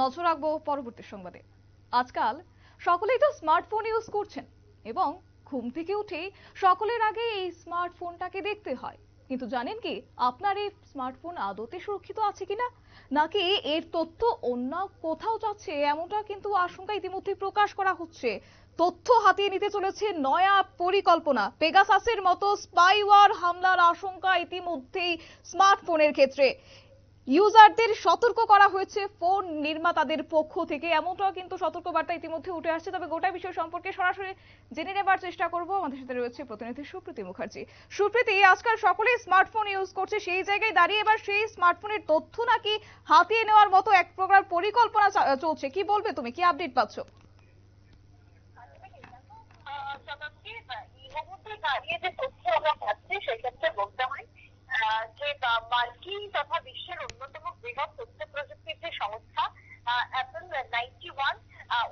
নজর রাখবো পরবর্তী সংবাদে। আজকাল সকলেই তো স্মার্টফোন ইউজ করছেন এবং ঘুম থেকে উঠেই সকলের আগে এই স্মার্টফোনটাকে দেখতে হয়। কিন্তু জানেন কি আপনার এই স্মার্টফোন আদতে সুরক্ষিত আছে কিনা, নাকি এর তথ্য অন্য কোথাও যাচ্ছে, এমনটা কিন্তু আশঙ্কা ইতিমধ্যে প্রকাশ করা হচ্ছে। তথ্য হাতিয়ে নিতে চলেছে নয়া পরিকল্পনা। পেগাসাসের মতো স্পাইওয়্যার হামলার আশঙ্কা ইতিমধ্যেই স্মার্টফোনের ক্ষেত্রে। ইউজারদের সতর্ক করা হয়েছে ফোন নির্মাতাদের পক্ষ থেকে, এমনটাও কিন্তু সতর্কবার্তা ইতিমধ্যে উঠে আসছে। তবে গোটা বিষয় সম্পর্কে সরাসরি জেনে নেবার চেষ্টা করব। আমাদের সাথে রয়েছে প্রতিনিধি সুপ্রীতি মুখার্জি। সুপ্রীতি, আজকাল সকলেই স্মার্টফোন ইউজ করছে, সেই জায়গায় দাঁড়িয়ে এবার সেই স্মার্টফোনের তথ্য নাকি হাতিয়ে নেওয়ার মতো এক প্রকার পরিকল্পনা চলছে, কি বলবে তুমি, কি আপডেট পাচ্ছ? দাঁড়িয়ে যে তথ্য আমরা পাচ্ছি সেক্ষেত্রে বলতে হয় যে মার্কিন তথা বিশ্বের অন্যতম বৃহৎ তথ্য প্রযুক্তির যে সংস্থা অ্যাপল 91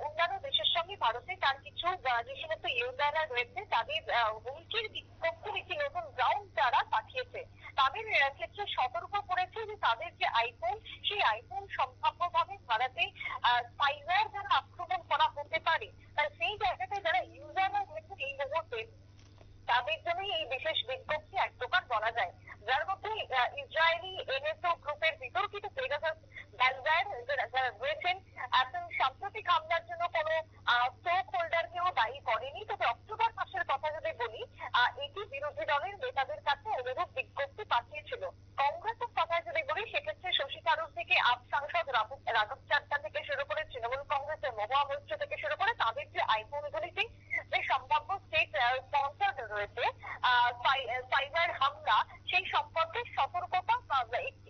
অন্যান্য দেশের সঙ্গে ভারতে তার কিছু যে সমস্ত ইউজাররা রয়েছে তাদের হুমকির বিজ্ঞপ্তি একটি নতুন গ্রাউন্ড তারা পাঠিয়েছে। তাদের ক্ষেত্রে সতর্ক করেছে যে তাদের যে আইফোন, সেই আইফোন সম্ভাব্যভাবে ভারতে স্পাইওয়্যার দ্বারা আক্রমণ করা হতে পারে। সেই জায়গাতে যারা ইউজাররা রয়েছে এই মুহূর্তে তাদের জন্যই এই বিশেষ বিজ্ঞপ্তি এক প্রকার বলা যায়, যার মধ্যে ইসরায়েলি এনএসও গ্রুপের বিতর্কিত পেগাসাস ম্যালওয়্যার যারা রয়েছেন এখন সাম্প্রতিক হামলার জন্য কোনো স্টক হোল্ডারকেও দায়ী করেনি। তবে অক্টোবর মাসের কথা যদি বলি, এটি বিরোধী দলের নেতাদের কাছে অনুরূপ বিজ্ঞপ্তি পাঠিয়েছিল। কংগ্রেসের কথা যদি বলি সেক্ষেত্রে শশী থারুর থেকে আপ সাংসদ রাঘব চাড্ডা থেকে শুরু করে তৃণমূল কংগ্রেসের মহুয়া মৈত্র থেকে শুরু করে তাদের যে আইফোনগুলিতে যে সম্ভাব্য স্টেট স্পন্সর্ড রয়েছে সাইবার হামলা, সেই সম্পর্কে সতর্কতা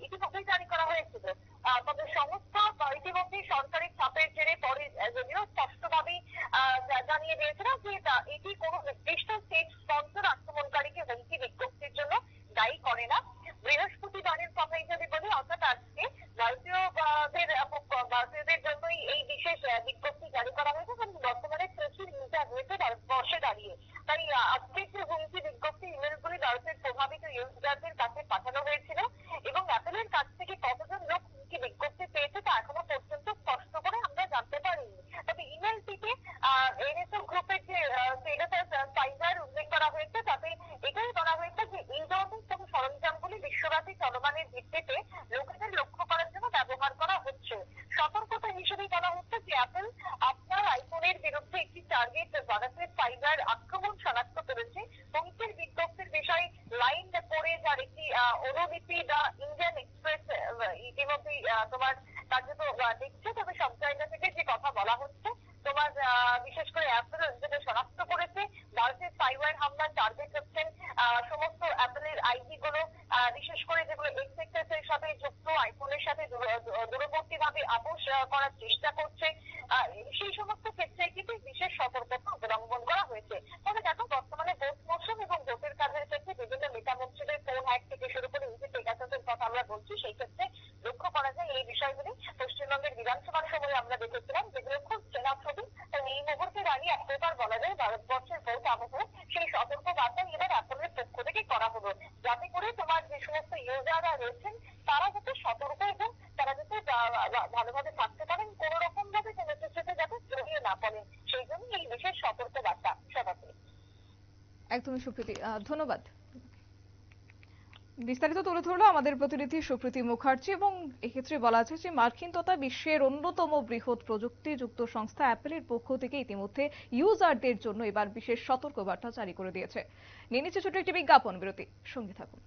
ইতিমধ্যেই জারি করা হয়েছিল। তবে সংস্থা ইতিমধ্যে সরকারি চাপের জেরে পরে যদিও স্পষ্টভাবেই জানিয়ে দিয়েছিল যে এটি কোনো নির্দিষ্ট স্টেট স্পন্সর আক্রমণকারীকে হুমকি বিজ্ঞপ্তির জন্য দায়ী করে না। বৃহস্পতিবারের কথাই যদি বলি, অর্থাৎ আজকে ভারতীয়দের জন্যই এই বিশেষ বিজ্ঞপ্তি জারি করা হয়েছে, কারণ বর্তমানে প্রচুর ইউজার রয়েছে ভারতবর্ষে দাঁড়িয়ে। তাই আজকের যে হুমকি বিজ্ঞপ্তি ইমেলগুলি ভারতের প্রভাবিত ইউজারদের কাছে পাঠানো হয়েছিল এবং অ্যাপেলের কাছ থেকে কতজন লোক হুমকি বিজ্ঞপ্তি পেয়েছে তা এখনো পর্যন্ত স্পষ্ট করে আমরা জানতে পারিনি। তবে ইমেলটিতে এনএসও গ্রুপের যে পেগাসাস স্পাইওয়্যার উল্লেখ করা হয়েছে তাতে এটাই বলা হয়েছে যে এই ধরনের সব সরঞ্জামগুলি বিশ্বব্যাপী চলমানের ভিত্তিতে লোকেদের লক্ষ্য করার জন্য ব্যবহার করা হচ্ছে। সতর্কতা হিসেবে বলা হচ্ছে যে অ্যাপল আপনার আইফোনের বিরুদ্ধে একটি টার্গেট বানাতে স্পাইওয়্যার আক্রমণ শনাক্ত করেছে। হুমকির বিজ্ঞপ্তির বিষয়ে লাইন করে যার একটি অনুলিপি দ্য ইন্ডিয়ান এক্সপ্রেস ইতিমধ্যেই তোমার কার্যত দেখছে। তবে সব জায়গা থেকে যে কথা বলা হচ্ছে তোমার বিশেষ করে অ্যাপল যেটা শনাক্ত করেছে ভারতের স্পাইওয়্যার হামলার টার্গেট হচ্ছেন সমস্ত অ্যাপলের আইডি গুলো, বিশেষ করে যেগুলো এক্সেক্টাস এর সাথে যুক্ত, আইফোনের সাথে দূরবর্তী ভাবে আপোষ করার চেষ্টা করছে, সেই সমস্ত ক্ষেত্রে কিন্তু বিশেষ সতর্কতা অবলম্বন করা হয়েছে। তবে দেখো বর্তমানে ভোট মৌসুম এবং ভোটের কাজের ক্ষেত্রে বিভিন্ন নেতা মন্ত্রীদের ফোন হ্যাক থেকে শুরু করে এই যে পেগাসাসের কথা আমরা বলছি, সেই ক্ষেত্রে লক্ষ্য করা যায় এই বিষয়গুলি পশ্চিমবঙ্গের বিধানসভার সময় আমরা দেখেছিলাম, যেগুলো খুব চেনা ছবি। তাই এই মুহূর্তে দাঁড়িয়ে এক প্রকার বলা যায় ভারতবর্ষের ভোট আবহে সেই সতর্ক বার্তা এবার অ্যাপলের পক্ষ থেকে করা হলো, যাতে করে তোমার যে সমস্ত ইউজাররা রয়েছেন তারা যাতে সতর্ক এবং তারা যাতে ভালোভাবে থাকতে পারেন, কোন রকম ভাবে কোনো কিছুতে যাতে জড়িয়ে না পড়েন, সেই জন্য এই বিশেষ সতর্ক বার্তা সবাইকে। একদমই সুপ্রীতি, ধন্যবাদ। বিস্তারিত তুলে ধরলো আমাদের প্রতিনিধি সুপ্রীতি মুখার্জি। এবং এক্ষেত্রে বলা আছে যে মার্কিন তথা বিশ্বের অন্যতম বৃহৎ প্রযুক্তিযুক্ত সংস্থা অ্যাপলের পক্ষ থেকে ইতিমধ্যে ইউজারদের জন্য এবার বিশেষ সতর্কবার্তা জারি করে দিয়েছে। নিয়ে নিচ্ছে ছোট একটি বিজ্ঞাপন বিরতি, সঙ্গে থাকুন।